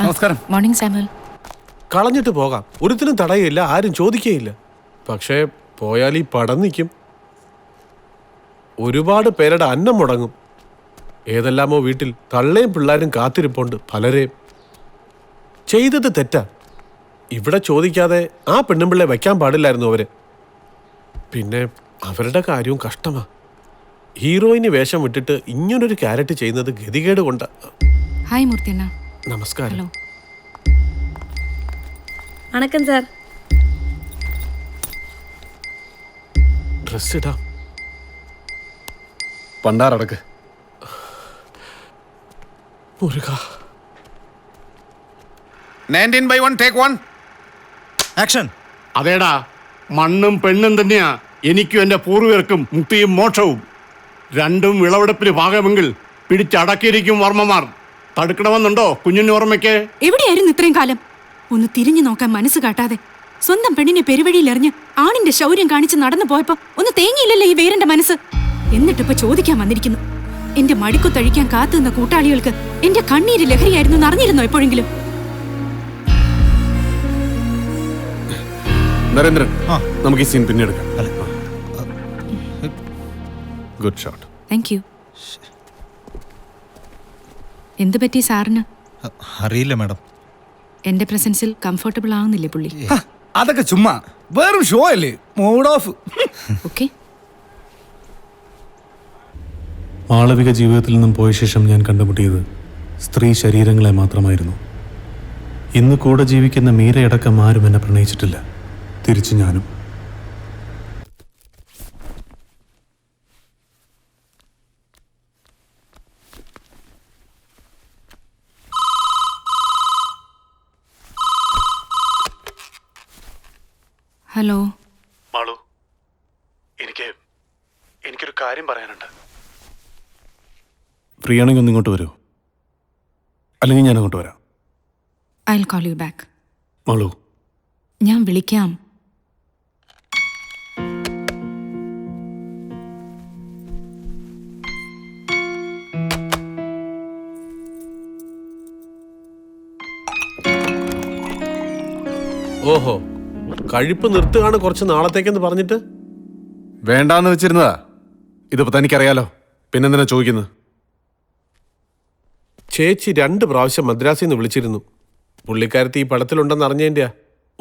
നമസ്കാരം. Morning Samuel. കളഞ്ഞിട്ട് പോകാം, ഒരുത്തിനും തടയില്ല, ആരും ചോദിക്കുകയില്ല. പക്ഷേ പോയാൽ ഈ പടം നിൽക്കും. ഒരുപാട് പേരുടെ അന്നം മുടങ്ങും. ഏതെല്ലാമോ വീട്ടിൽ തള്ളയും പിള്ളേരും കാത്തിരിപ്പുണ്ട്. പലരെയും ചെയ്തത് തെറ്റാ. ഇവിടെ ചോദിക്കാതെ ആ പെണ്ണുമ്പിള്ളെ വയ്ക്കാൻ പാടില്ലായിരുന്നു അവര്. പിന്നെ അവരുടെ കാര്യവും കഷ്ടമാ. ഹീറോയിന് വേഷം വിട്ടിട്ട് ഇങ്ങനൊരു ക്യാരറ്റ് ചെയ്യുന്നത് ഗതികേട് കൊണ്ടാ. ഹായ് മൂർത്തിയണ്ണ. നമസ്കാരം. ഹലോ. വണക്കം സാർ. ഡ്രസ് ഇടാം. പണ്ടാറടക്ക്. മുരുക. 19/1 take 1 action. അതേടാ, മണ്ണും പെണ്ണും തന്നെയാ എനിക്കും എൻ്റെ പൂർവികർക്കും മുക്തിയും മോക്ഷവും. രണ്ടും വിളവെടുപ്പിന് ഭാഗമെങ്കിൽ പിടിച്ചടക്കിയിരിക്കും വർമ്മമാർ. തടുക്കണമെന്നുണ്ടോ കുഞ്ഞിന് ഓർമ്മയ്ക്ക്? എവിടെയായിരുന്നു ഇത്രയും കാലം? ഒന്ന് തിരിഞ്ഞു നോക്കാൻ മനസ്സ് കാട്ടാതെ സ്വന്തം പെണ്ണിനെ പെരുവഴിയിൽ എറിഞ്ഞ് ആണിന്റെ ശൗര്യം കാണിച്ച് നടന്നു പോയപ്പോ ഒന്ന് തേങ്ങിയില്ലല്ലോ ഈ വേരന്റെ മനസ്സ്. എന്നിട്ടിപ്പോ ചോദിക്കാൻ വന്നിരിക്കുന്നു. എന്റെ മടിക്കുത്തഴിക്കാൻ കാത്തുനിന്ന കൂട്ടാളികൾക്ക് എന്റെ കണ്ണീര് ലഹരിയായിരുന്നു അറിഞ്ഞിരുന്നോ എപ്പോഴെങ്കിലും? നരേന്ദ്രൻ, നമുക്ക് ഈ സീൻ പിന്നെ എടുക്കാം. Good shot. Thank you. എന്ത് പറ്റി സാറിന്? അറിയില്ല മാഡം. എന്റെ പ്രസൻസിൽ കംഫർട്ടബിൾ ആവുന്നില്ലേ പുള്ളി? അതൊക്കെ ചുമ്മാ വെറും ഷോ അല്ലേ, മൂഡ് ഓഫ്. ഓക്കെ. മാളവിക ജീവിതത്തിൽ നിന്നും പോയ ശേഷം ഞാൻ കണ്ടുമുട്ടിയത് സ്ത്രീ ശരീരങ്ങളെ മാത്രമായിരുന്നു. ഇന്ന് കൂടെ ജീവിക്കുന്ന മീരയടക്കം ആരും എന്നെ പ്രണയിച്ചിട്ടില്ല. തിരിച്ചു ഞാനും. ഹലോ മാളു, എനിക്കൊരു കാര്യം പറയാനുണ്ട്. ഫ്രീ ആണെങ്കിൽ ഒന്ന് ഇങ്ങോട്ട് വരൂ, അല്ലെങ്കിൽ ഞാൻ അങ്ങോട്ട് വരാം. I will call you back. Malu, ഞാൻ വിളിക്കാം. ഓഹോ, കഴിപ്പ് നിർത്തുകയാണ് കുറച്ച് നാളത്തേക്കെന്ന് പറഞ്ഞിട്ട്. വേണ്ടാന്ന് വെച്ചിരുന്നതാ. ഇതിപ്പോ തനിക്കറിയാലോ, പിന്നെന്തിനാ ചോദിക്കുന്നത്? ചേച്ചി 2 പ്രാവശ്യം മദ്രാസിൽ നിന്ന് വിളിച്ചിരുന്നു. പുള്ളിക്കാരത്തി ഈ പടത്തിലുണ്ടെന്ന് അറിഞ്ഞതിൻ്റെയാ.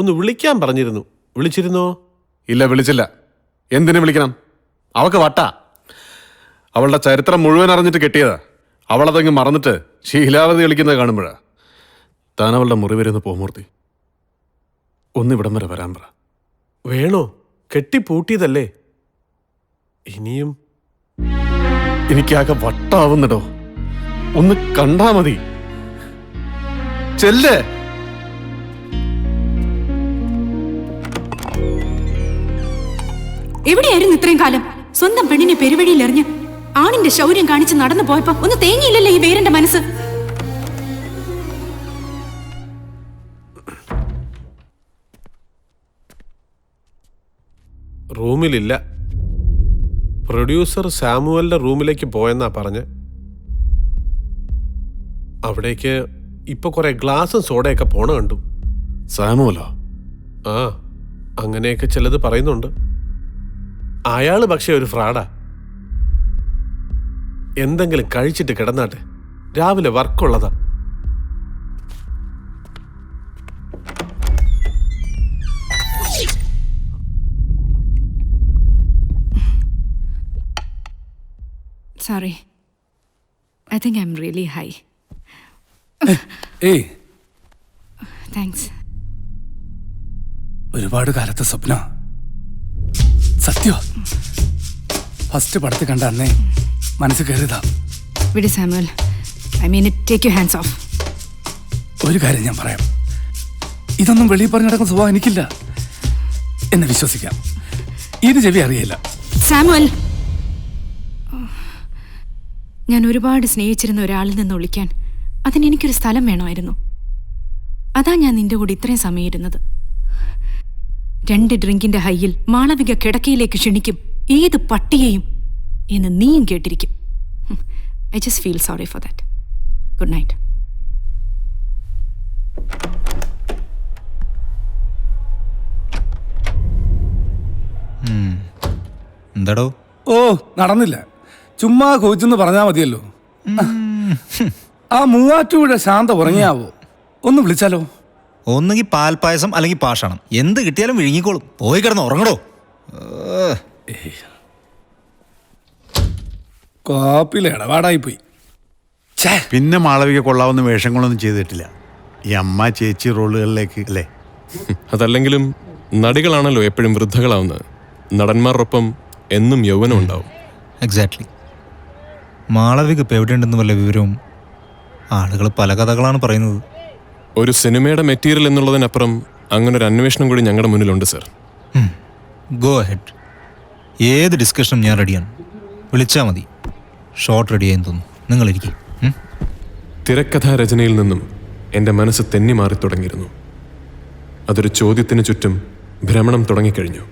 ഒന്ന് വിളിക്കാൻ പറഞ്ഞിരുന്നു. വിളിച്ചിരുന്നോ? ഇല്ല, വിളിച്ചില്ല. എന്തിനു വിളിക്കണം? അവക്ക് വട്ടാ. അവളുടെ ചരിത്രം മുഴുവൻ അറിഞ്ഞിട്ട് കെട്ടിയതാ. അവളതങ്ങ് മറന്നിട്ട് ശീലാവതി കളിക്കുന്നത് കാണുമ്പോഴാ. താൻ അവളുടെ മുറി വരുന്ന പോമൂർത്തി, ഒന്നിവിടം വരെ വരാൻ പറ. വേണോ? കെട്ടിപ്പൂട്ടിയതല്ലേ. ഇനിയും എനിക്കാകെ വട്ടാവുന്നിടോ. ഒന്ന് കണ്ടാ മതി. ചെല്ലേ. എവിടെയായിരുന്നു ഇത്രയും കാലം? സ്വന്തം പെണ്ണിനെ പെരുവഴിയിൽ എറിഞ്ഞ് ആണിന്റെ ശൗര്യം കാണിച്ച് നടന്നു പോയപ്പോ ഒന്ന് തേങ്ങിയില്ലല്ലോ ഈ വേരന്റെ മനസ്സ്. റൂമിലില്ല. പ്രൊഡ്യൂസർ സാമുവലിന്റെ റൂമിലേക്ക് പോയെന്നാ പറഞ്ഞ്. അവിടേക്ക് ഇപ്പൊ കുറെ ഗ്ലാസും സോഡയൊക്കെ പോണ കണ്ടു. സാമുവലോ? ആ, അങ്ങനെയൊക്കെ ചിലത് പറയുന്നുണ്ട്. അയാള് പക്ഷെ ഒരു ഫ്രാഡാ. എന്തെങ്കിലും കഴിച്ചിട്ട് കിടന്നാട്ടെ, രാവിലെ വർക്കുള്ളതാ. Sorry. I think I'm really high. ഏയ്, Thanks. ഒരുപാട് കാലത്തെ സ്വപ്ന. സത്യോ, ഫസ്റ്റ് പടത്തിൽ കണ്ട അന്നേ മനസ്സിൽ കയറിയതാ. വിട് Samuel. I mean it. Take your hands off. ഒരു കാര്യം ഞാൻ പറയാം, ഇതൊന്നും വെളിയിൽ പറഞ്ഞു നടക്കുന്ന സ്വഭാവം എനിക്കില്ല. എന്നെ വിശ്വസിക്കാം, ഇത് ചെവി അറിയില്ല. സാമുവൽ, ഞാൻ ഒരുപാട് സ്നേഹിച്ചിരുന്ന ഒരാളിൽ നിന്ന് ഒളിക്കാൻ അതിനെനിക്കൊരു സ്ഥലം വേണമായിരുന്നു. അതാ ഞാൻ നിന്റെ കൂടെ ഇത്രയും സമയം ഇരുന്നത്. 2 ഡ്രിങ്കിന്റെ ഹൈയിൽ മാളവിക കിടക്കയിലേക്ക് ക്ഷണിക്കും ഏത് പട്ടിയെയും എന്ന് നീയും കേട്ടിരിക്കും. I just feel sorry for that. Good night. എന്താടോ? ഓ നടന്നില്ല, ചുമ്മാ കോച്ചെന്ന് പറഞ്ഞാൽ മതിയല്ലോ. ആ മൂവാറ്റുപുഴ ശാന്ത ഉറങ്ങിയാവോ? ഒന്ന് വിളിച്ചാലോ? ഒന്നുകിൽ പാൽപ്പായസം അല്ലെങ്കിൽ പാഷാണം, എന്ത് കിട്ടിയാലും വിഴുങ്ങിക്കോളും. പോയി കിടന്ന് ഉറങ്ങടോ. കോപ്പിലെ ഇടപാടായി പോയി. പിന്നെ മാളവിക കൊള്ളാവുന്ന വേഷങ്ങളൊന്നും ചെയ്തിട്ടില്ല ഈ അമ്മ ചേച്ചി റോളുകളിലേക്ക് അല്ലേ? അതല്ലെങ്കിലും നടികളാണല്ലോ എപ്പോഴും വൃദ്ധകളാവുന്നത്. നടന്മാരോടൊപ്പം എന്നും യൗവനം ഉണ്ടാവും. എക്സാക്ട്ലി. മാളവിക ഇപ്പം എവിടെയുണ്ടെന്ന് വല്ല വിവരവും? ആളുകൾ പല കഥകളാണ് പറയുന്നത്. ഒരു സിനിമയുടെ മെറ്റീരിയൽ എന്നുള്ളതിനപ്പുറം അങ്ങനെ ഒരു അന്വേഷണം കൂടി ഞങ്ങളുടെ മുന്നിലുണ്ട് സർ. Go ahead. ഏത് ഡിസ്കഷനും ഞാൻ റെഡിയാണ്. വിളിച്ചാൽ മതി. ഷോർട്ട് റെഡിയായെന്ന് തോന്നുന്നു. നിങ്ങളിരിക്കും. തിരക്കഥാരചനയിൽ നിന്നും എൻ്റെ മനസ്സ് തെന്നി മാറി തുടങ്ങിയിരുന്നു. അതൊരു ചോദ്യത്തിന് ചുറ്റും ഭ്രമണം തുടങ്ങിക്കഴിഞ്ഞു.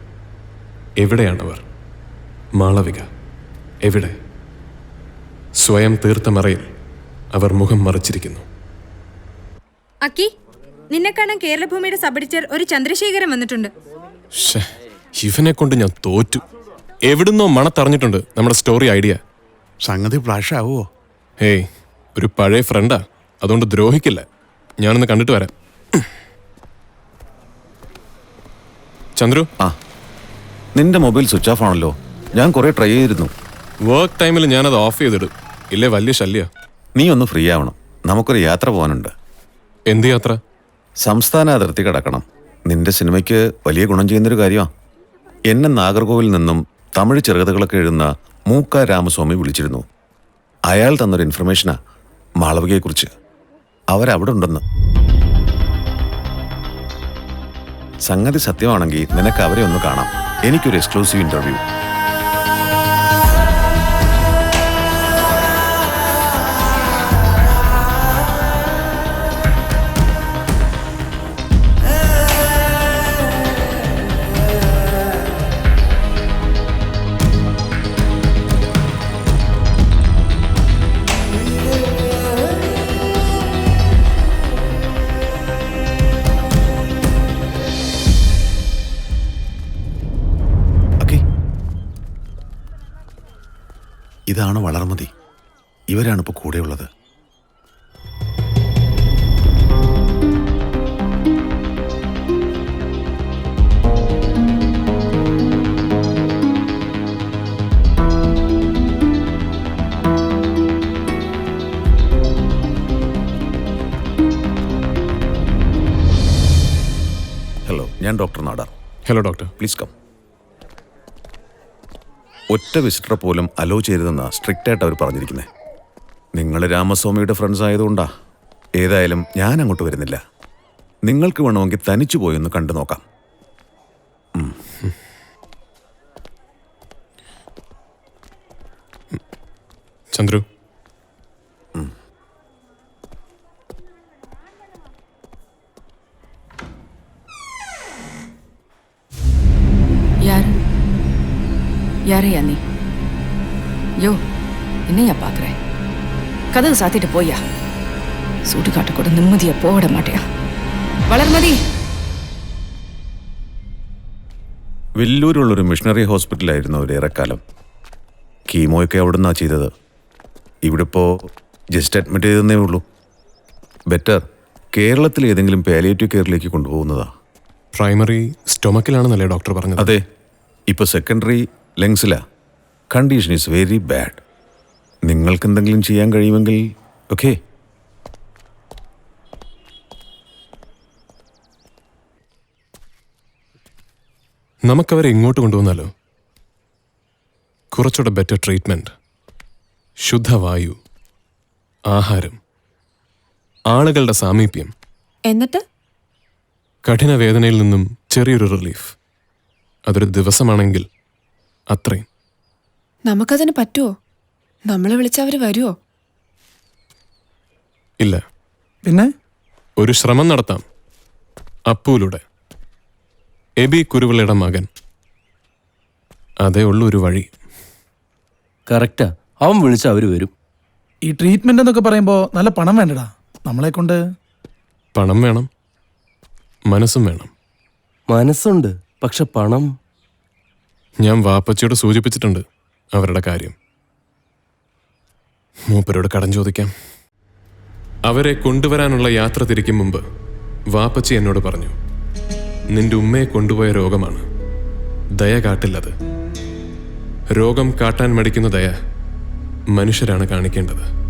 എവിടെയാണവർ? മാളവിക എവിടെ? സ്വയം തീർത്ത മറയിൽ അവർ മുഖം മറച്ചിരിക്കുന്നു. അക്കി, നിന്നെ കാണാൻ കേരളഭൂമിയുടെ സബ് എഡിറ്റർ ഒരു ചന്ദ്രശേഖരൻ വന്നിട്ടുണ്ട്. ഇവനെ കൊണ്ട് ഞാൻ തോറ്റു. എവിടുന്നോ മണത്തറിഞ്ഞിട്ടുണ്ട് നമ്മുടെ സ്റ്റോറി ഐഡിയ. സംഗതി ഫ്ലാഷ് ആവുമോ? ഹേയ്, ഒരു പഴയ ഫ്രണ്ടാ, അതുകൊണ്ട് ദ്രോഹിക്കില്ല. ഞാനൊന്ന് കണ്ടിട്ട് വരാം. ചന്ദ്രു, നിന്റെ മൊബൈൽ സ്വിച്ച് ഓഫ് ആണല്ലോ. ഞാൻ കുറെ ട്രൈ ചെയ്തിരുന്നു. വർക്ക് ടൈമിൽ ഞാനത് ഓഫ് ചെയ്തിടും. ഇല്ലേ വലിയ ശല്യ. നീ ഒന്ന് ഫ്രീ ആവണം. നമുക്കൊരു യാത്ര പോകാനുണ്ട്. എന്ത് യാത്ര? സംസ്ഥാന അതിർത്തി കടക്കണം. നിന്റെ സിനിമയ്ക്ക് വലിയ ഗുണം ചെയ്യുന്നൊരു കാര്യമാണ്. എന്നെ നാഗർകോവിൽ നിന്നും തമിഴ് ചെറുകഥകളൊക്കെ എഴുതുന്ന മൂക്ക രാമസ്വാമി വിളിച്ചിരുന്നു. അയാൾ തന്നൊരു ഇൻഫർമേഷനാ മാളവികയെക്കുറിച്ച്. അവരവിടെ ഉണ്ടെന്ന്. സംഗതി സത്യമാണെങ്കിൽ നിനക്ക് അവരെ ഒന്ന് കാണാം. എനിക്കൊരു എക്സ്ക്ലൂസീവ് ഇന്റർവ്യൂ. ഇതാണ് വളർമതി. ഇവരാണിപ്പോൾ കൂടെയുള്ളത്. ഹലോ, ഞാൻ doctor Nadar. Hello doctor. Please come. ഒറ്റ വിസിറ്ററെ പോലും അലോ ചെയ്തതെന്നാ സ്ട്രിക്റ്റ് ആയിട്ട് അവർ പറഞ്ഞിരിക്കുന്നത്. നിങ്ങൾ രാമസ്വാമിയുടെ ഫ്രണ്ട്സ് ആയതുകൊണ്ടാ. ഏതായാലും ഞാൻ അങ്ങോട്ട് വരുന്നില്ല. നിങ്ങൾക്ക് വേണമെങ്കിൽ തനിച്ചു പോയൊന്ന് കണ്ടു നോക്കാം. ചന്ദ്രു, யாரையா நீ? யோ, என்னையா பாக்குற? கதவு சாத்திட்டு போய்யா. சூட்டுக்காட்டு கூட நிம்மதியா போட மாட்டியா? വളർമതി. വെല്ലൂരുള്ളൊരു മിഷണറി ഹോസ്പിറ്റലായിരുന്നു ഒരേറെക്കാലം. കീമോയൊക്കെ അവിടെ നിന്നാണ് ചെയ്തത്. ഇവിടെ ഇപ്പോൾ ജസ്റ്റ് അഡ്മിറ്റ് ചെയ്തതന്നേ ഉള്ളൂ. ബെറ്റർ കേരളത്തിൽ ഏതെങ്കിലും പാലിയേറ്റീവ് കെയറിലേക്ക് കൊണ്ടുപോകുന്നതാ. പ്രൈമറി സ്റ്റൊമക്കിലാണെന്നല്ലേ ഡോക്ടർ പറഞ്ഞത്? അതെ. ഇപ്പോൾ സെക്കൻഡറി ലങ്സിലാ. Condition is very bad. നിങ്ങൾക്ക് എന്തെങ്കിലും ചെയ്യാൻ കഴിയുമെങ്കിൽ ഓക്കെ. നമുക്കവരെ ഇങ്ങോട്ട് കൊണ്ടുവന്നാലോ? കുറച്ചുകൂടെ ബെറ്റർ ട്രീറ്റ്മെൻറ്റ്, ശുദ്ധവായു, ആഹാരം, ആളുകളുടെ സാമീപ്യം, എന്നിട്ട് കഠിന വേദനയിൽ നിന്നും ചെറിയൊരു റിലീഫ്. അതൊരു ദിവസമാണെങ്കിൽ അത്രയും. നമുക്കതിന് പറ്റുമോ? നമ്മളെ വിളിച്ചവര് വരുമോ? ഇല്ല. പിന്നെ ഒരു ശ്രമം നടത്താം. അപ്പൂലൂടെ. എബി കുരുവിളയുടെ മകൻ. അതേ ഉള്ളൂ ഒരു വഴി. കറക്റ്റാ. അവൻ വിളിച്ച അവര് വരും. ഈ ട്രീറ്റ്മെന്റ് എന്നൊക്കെ പറയുമ്പോൾ നല്ല പണം വേണ്ടടാ. നമ്മളെ കൊണ്ട് പണം വേണം, മനസ്സും വേണം. മനസ്സുണ്ട്, പക്ഷെ പണം ഞാൻ വാപ്പച്ചിയോട് സൂചിപ്പിച്ചിട്ടുണ്ട് അവരുടെ കാര്യം. മൂപ്പരോട് കടം ചോദിക്കാം. അവരെ കൊണ്ടുവരാനുള്ള യാത്ര തിരിക്കും മുമ്പ് വാപ്പച്ചി എന്നോട് പറഞ്ഞു, നിന്റെ ഉമ്മയെ കൊണ്ടുപോയ രോഗമാണ്, ദയ കാട്ടില്ലത്. രോഗം കാട്ടാൻ മടിക്കുന്ന ദയ മനുഷ്യരാണ് കാണിക്കേണ്ടത്.